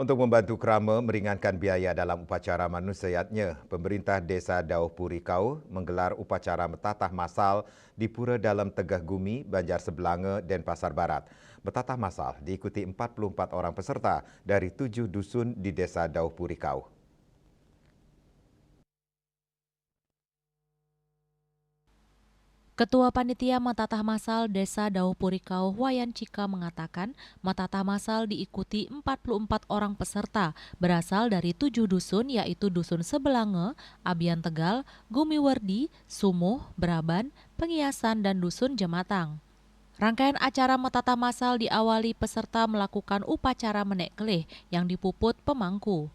Untuk membantu Krama meringankan biaya dalam upacara manusiatnya, pemerintah Desa Dauh Puri Kau menggelar upacara metatah masal di Pura Dalam Tegah Gumi, Banjar Sebelanga, Denpasar Barat. Metatah masal diikuti 44 orang peserta dari 7 dusun di Desa Dauh Puri Kau. Ketua Panitia Metatah Masal Desa Dauh Puri Kau Wayan Cika mengatakan metatah masal diikuti 44 orang peserta berasal dari 7 dusun yaitu Dusun Sebelange, Abian Tegal, Gumiwerdi, Sumuh, Braban, Pengiasan, dan Dusun Jematang. Rangkaian acara metatah masal diawali peserta melakukan upacara menek kelih yang dipuput pemangku.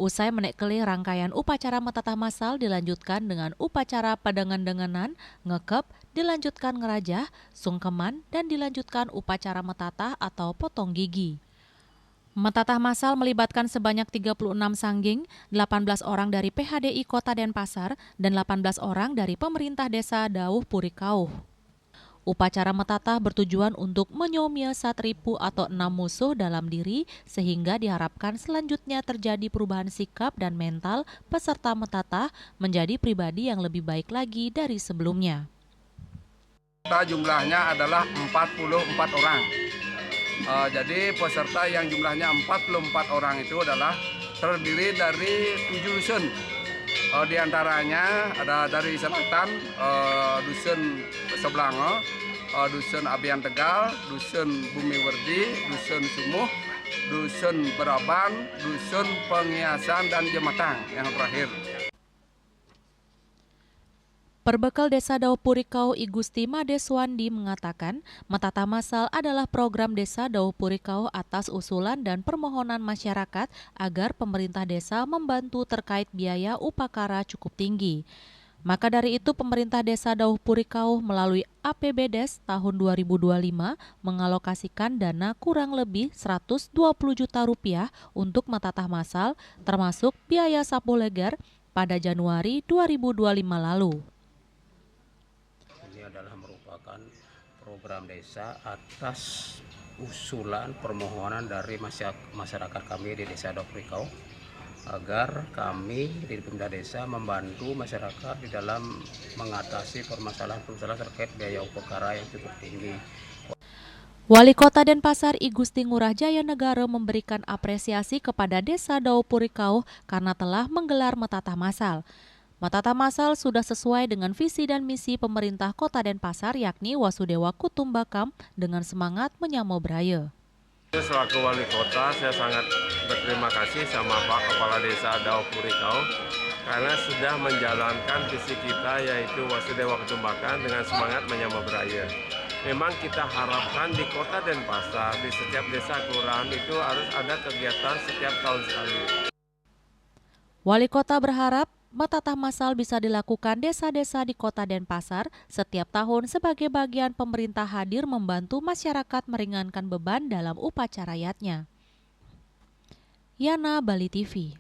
Usai menek kelih, rangkaian upacara metatah masal dilanjutkan dengan upacara padangan-denganan, ngekep, dilanjutkan ngerajah, sungkeman, dan dilanjutkan upacara metatah atau potong gigi. Metatah masal melibatkan sebanyak 36 sangging, 18 orang dari PHDI Kota Denpasar, dan 18 orang dari pemerintah desa Dauh Puri Kau. Upacara metatah bertujuan untuk menyomya satripu atau 6 musuh dalam diri sehingga diharapkan selanjutnya terjadi perubahan sikap dan mental peserta metatah menjadi pribadi yang lebih baik lagi dari sebelumnya. Jumlahnya adalah 44 orang. Jadi peserta yang jumlahnya 44 orang itu adalah terdiri dari 7 dusun. Di antaranya ada dari selatan dusun Sebelange, dusun Abian Tegal, dusun Gumiwerdi, dusun Sumuh, dusun Braban, dusun Pengiasan, dan Jematang yang terakhir. Perbekal Desa Dauh Puri Kau I Gusti Madeswandi mengatakan, metatah masal adalah program Desa Dauh Puri Kau atas usulan dan permohonan masyarakat agar pemerintah desa membantu terkait biaya upakara cukup tinggi. Maka dari itu pemerintah Desa Dauh Puri Kau melalui APBDes tahun 2025 mengalokasikan dana kurang lebih 120 juta rupiah untuk metatah masal termasuk biaya sapu leger pada Januari 2025 lalu. Ini adalah merupakan program desa atas usulan permohonan dari masyarakat kami di Desa Dauh Puri Kau agar kami di pemerintah desa membantu masyarakat di dalam mengatasi permasalahan-permasalahan terkait biaya upakara yang cukup tinggi. Wali Kota Denpasar I Gusti Ngurah Jaya Negara memberikan apresiasi kepada Desa Dauh Puri Kau karena telah menggelar metatah masal. Metatah masal sudah sesuai dengan visi dan misi pemerintah Kota Denpasar yakni Wasudewa Kutumbakam dengan semangat menyamo braya. Selaku wali kota, saya sangat berterima kasih sama Pak Kepala Desa Dauh Puri Kau karena sudah menjalankan visi kita yaitu Wasudewa Ketumbakan dengan semangat menyamo braya. Memang kita harapkan di Kota Denpasar, di setiap desa kelurahan itu harus ada kegiatan setiap tahun sekali. Wali Kota berharap metatah masal bisa dilakukan desa-desa di Kota Denpasar setiap tahun sebagai bagian pemerintah hadir membantu masyarakat meringankan beban dalam upacara yatnya. Yana, Bali TV.